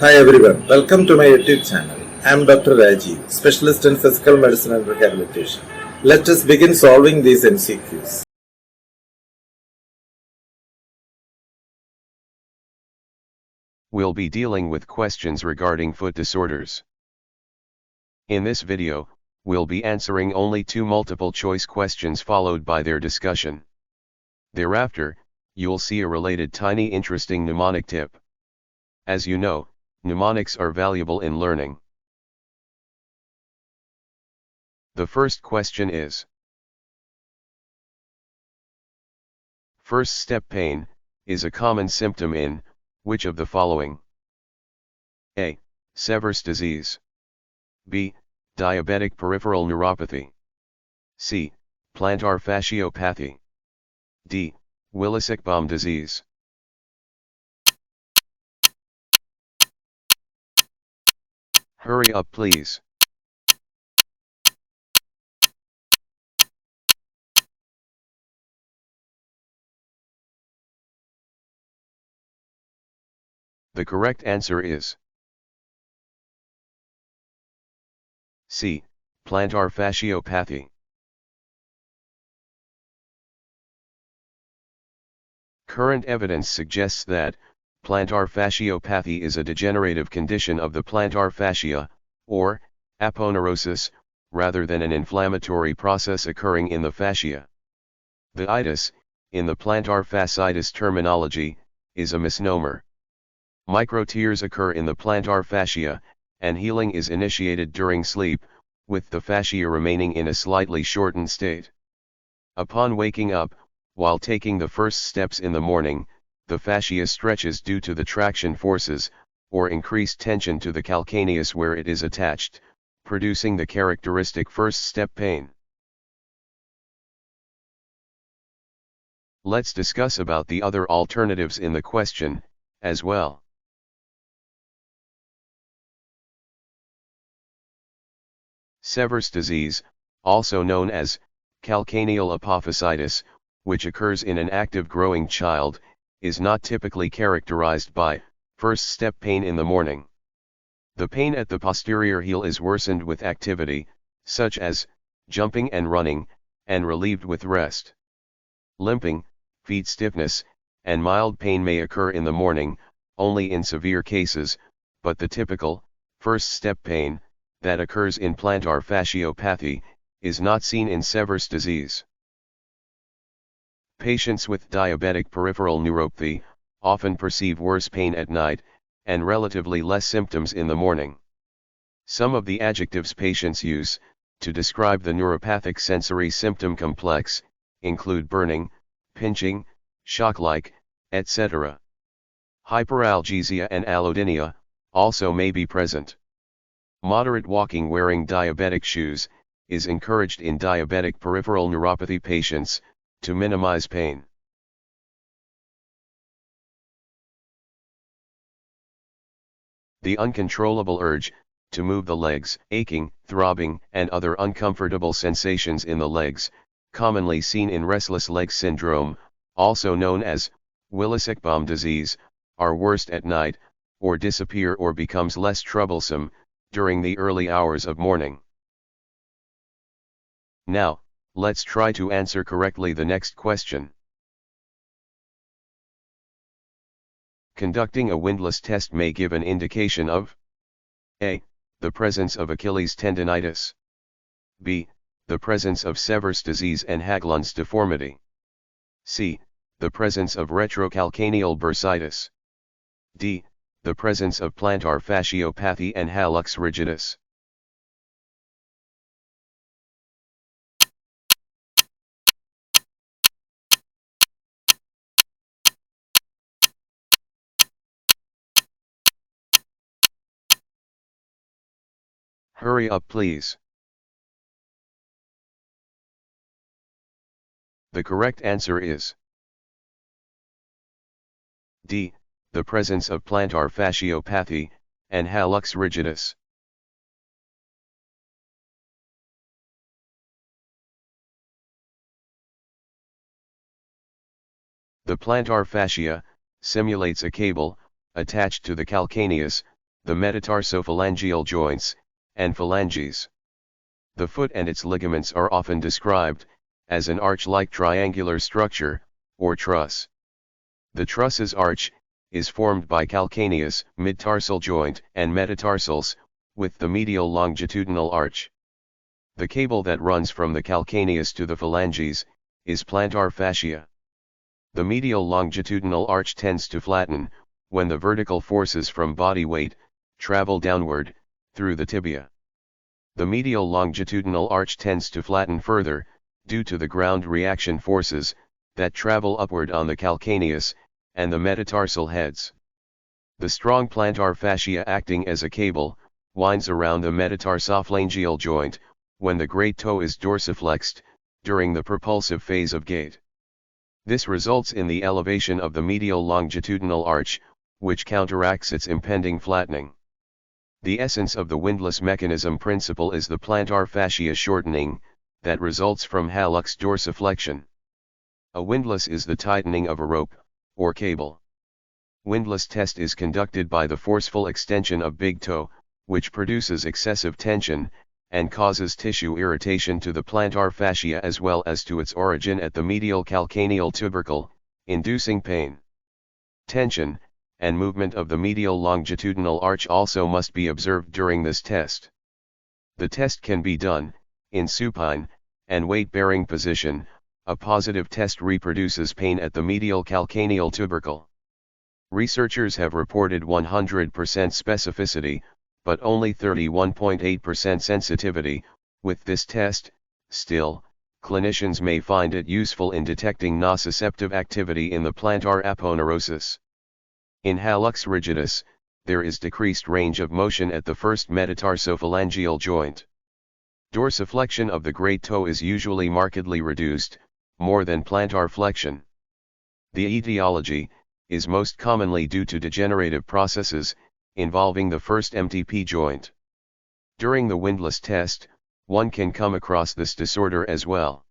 Hi everyone, welcome to my YouTube channel. I am Dr. Rajiv, specialist in physical medicine and rehabilitation. Let us begin solving these MCQs. We'll be dealing with questions regarding foot disorders. In this video, we'll be answering only 2 multiple choice questions followed by their discussion. Thereafter, you'll see a related tiny interesting mnemonic tip. As you know, mnemonics are valuable in learning. The first question is: first step pain is a common symptom in which of the following? A. Sever's disease. B. Diabetic peripheral neuropathy. C. Plantar fasciopathy. D. Willis-Shockley disease. Hurry up please. The correct answer is C. Plantar fasciopathy. Current evidence suggests that plantar fasciopathy is a degenerative condition of the plantar fascia, or aponeurosis, rather than an inflammatory process occurring in the fascia. The itis, in the plantar fasciitis terminology, is a misnomer. Microtears occur in the plantar fascia, and healing is initiated during sleep, with the fascia remaining in a slightly shortened state. Upon waking up, while taking the first steps in the morning, the fascia stretches due to the traction forces, or increased tension to the calcaneus where it is attached, producing the characteristic first step pain. Let's discuss about the other alternatives in the question, as well. Sever's disease, also known as calcaneal apophysitis, which occurs in an active growing child, is not typically characterized by first step pain in the morning. The pain at the posterior heel is worsened with activity, such as jumping and running, and relieved with rest. Limping, feet stiffness, and mild pain may occur in the morning, only in severe cases, but the typical first step pain that occurs in plantar fasciopathy is not seen in Sever's disease. Patients with diabetic peripheral neuropathy often perceive worse pain at night, and relatively less symptoms in the morning. Some of the adjectives patients use to describe the neuropathic sensory symptom complex include burning, pinching, shock-like, etc. Hyperalgesia and allodynia also may be present. Moderate walking wearing diabetic shoes is encouraged in diabetic peripheral neuropathy patients to minimize pain. The uncontrollable urge to move the legs, aching, throbbing, and other uncomfortable sensations in the legs, commonly seen in restless leg syndrome, also known as Willis-Shockley disease, are worst at night, or disappear or becomes less troublesome during the early hours of morning. Now, let's try to answer correctly the next question. Conducting a windlass test may give an indication of A. The presence of Achilles tendinitis. B. The presence of Sever's disease and Haglund's deformity. C. The presence of retrocalcaneal bursitis. D. The presence of plantar fasciopathy and hallux rigidus. Hurry up please. The correct answer is D. The presence of plantar fasciopathy and hallux rigidus. The plantar fascia simulates a cable attached to the calcaneus the metatarsophalangeal joints, and phalanges. The foot and its ligaments are often described as an arch-like triangular structure, or truss. The truss's arch is formed by calcaneus, mid-tarsal joint, and metatarsals, with the medial longitudinal arch. The cable that runs from the calcaneus to the phalanges is plantar fascia. The medial longitudinal arch tends to flatten when the vertical forces from body weight travel downward through the tibia. The medial longitudinal arch tends to flatten further due to the ground reaction forces that travel upward on the calcaneus and the metatarsal heads. The strong plantar fascia acting as a cable winds around the metatarsophalangeal joint when the great toe is dorsiflexed during the propulsive phase of gait. This results in the elevation of the medial longitudinal arch, which counteracts its impending flattening. The essence of the windlass mechanism principle is the plantar fascia shortening that results from hallux dorsiflexion. A windlass is the tightening of a rope, or cable. Windlass test is conducted by the forceful extension of big toe, which produces excessive tension, and causes tissue irritation to the plantar fascia as well as to its origin at the medial calcaneal tubercle, inducing pain. Tension and movement of the medial longitudinal arch also must be observed during this test. The test can be done in supine and weight-bearing position. A positive test reproduces pain at the medial calcaneal tubercle. Researchers have reported 100% specificity, but only 31.8% sensitivity. With this test, still, clinicians may find it useful in detecting nociceptive activity in the plantar aponeurosis. In hallux rigidus, there is decreased range of motion at the first metatarsophalangeal joint. Dorsiflexion of the great toe is usually markedly reduced, more than plantar flexion. The etiology is most commonly due to degenerative processes involving the first MTP joint. During the windlass test, one can come across this disorder as well.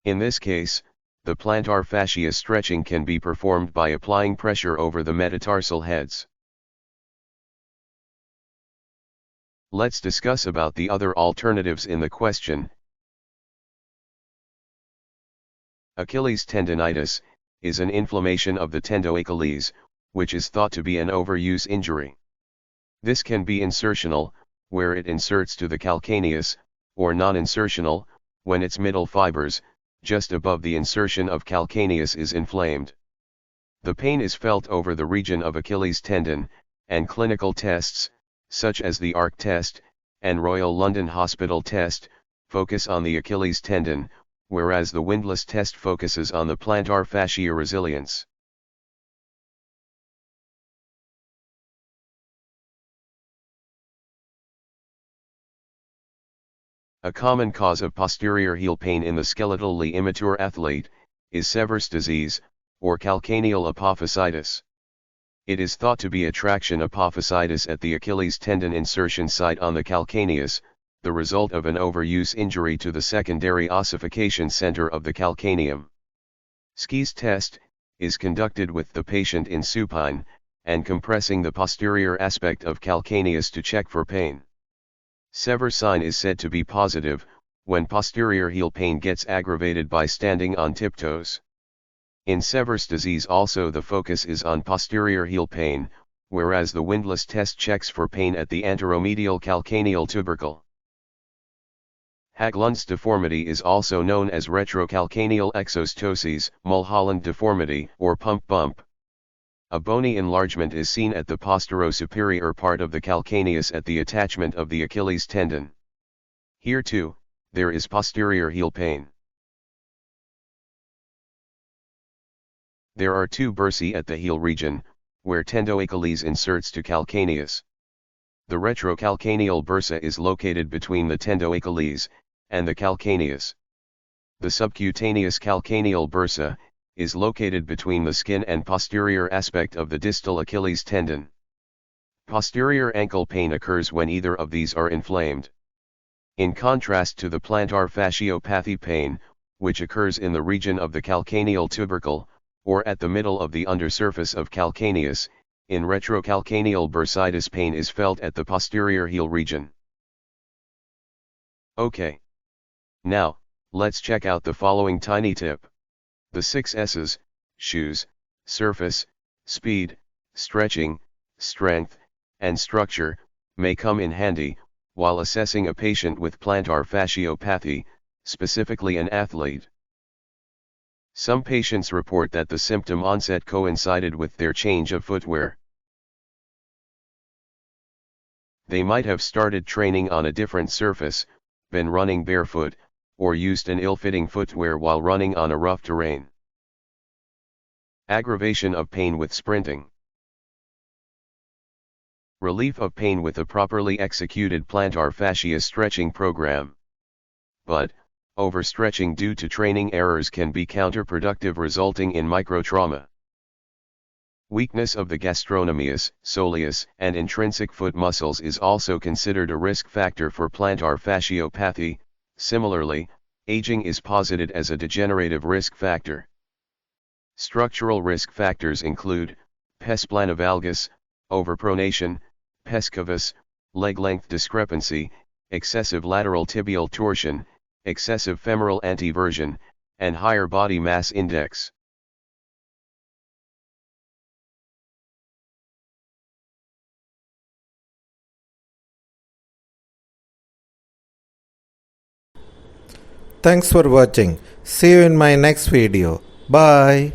In this case, the plantar fascia stretching can be performed by applying pressure over the metatarsal heads. Let's discuss about the other alternatives in the question. Achilles tendinitis is an inflammation of the tendoachilles, which is thought to be an overuse injury. This can be insertional, where it inserts to the calcaneus, or non-insertional, when its middle fibers, just above the insertion of calcaneus, is inflamed. The pain is felt over the region of Achilles tendon, and clinical tests, such as the ARC test and Royal London Hospital test, focus on the Achilles tendon, whereas the windlass test focuses on the plantar fascia resilience. A common cause of posterior heel pain in the skeletally immature athlete is Sever's disease, or calcaneal apophysitis. It is thought to be a traction apophysitis at the Achilles tendon insertion site on the calcaneus, the result of an overuse injury to the secondary ossification center of the calcaneum. Skees test is conducted with the patient in supine and compressing the posterior aspect of calcaneus to check for pain. Sever sign is said to be positive when posterior heel pain gets aggravated by standing on tiptoes. In Sever's disease also the focus is on posterior heel pain, whereas the windlass test checks for pain at the anteromedial calcaneal tubercle. Haglund's deformity is also known as retrocalcaneal exostosis, Mulholland deformity, or pump bump. A bony enlargement is seen at the posterior-superior part of the calcaneus at the attachment of the Achilles tendon. Here too, there is posterior heel pain. There are two bursae at the heel region, where tendoachilles inserts to calcaneus. The retrocalcaneal bursa is located between the tendoachilles and the calcaneus. The subcutaneous calcaneal bursa is located between the skin and posterior aspect of the distal Achilles tendon. Posterior ankle pain occurs when either of these are inflamed. In contrast to the plantar fasciopathy pain, which occurs in the region of the calcaneal tubercle, or at the middle of the undersurface of calcaneus, In retrocalcaneal bursitis, pain is felt at the posterior heel region. Okay. Now, let's check out the following tiny tip. The 6 S's, shoes, surface, speed, stretching, strength, and structure, may come in handy while assessing a patient with plantar fasciopathy, specifically an athlete. Some patients report that the symptom onset coincided with their change of footwear. They might have started training on a different surface, been running barefoot, or used an ill-fitting footwear while running on a rough terrain. Aggravation of pain with sprinting. Relief of pain with a properly executed plantar fascia stretching program. But, overstretching due to training errors can be counterproductive, resulting in microtrauma. Weakness of the gastrocnemius, soleus, and intrinsic foot muscles is also considered a risk factor for plantar fasciopathy. Similarly, aging is posited as a degenerative risk factor. Structural risk factors include pes plana valgus, overpronation, pes cavus, leg length discrepancy, excessive lateral tibial torsion, excessive femoral anteversion, and higher body mass index. Thanks for watching. See you in my next video. Bye.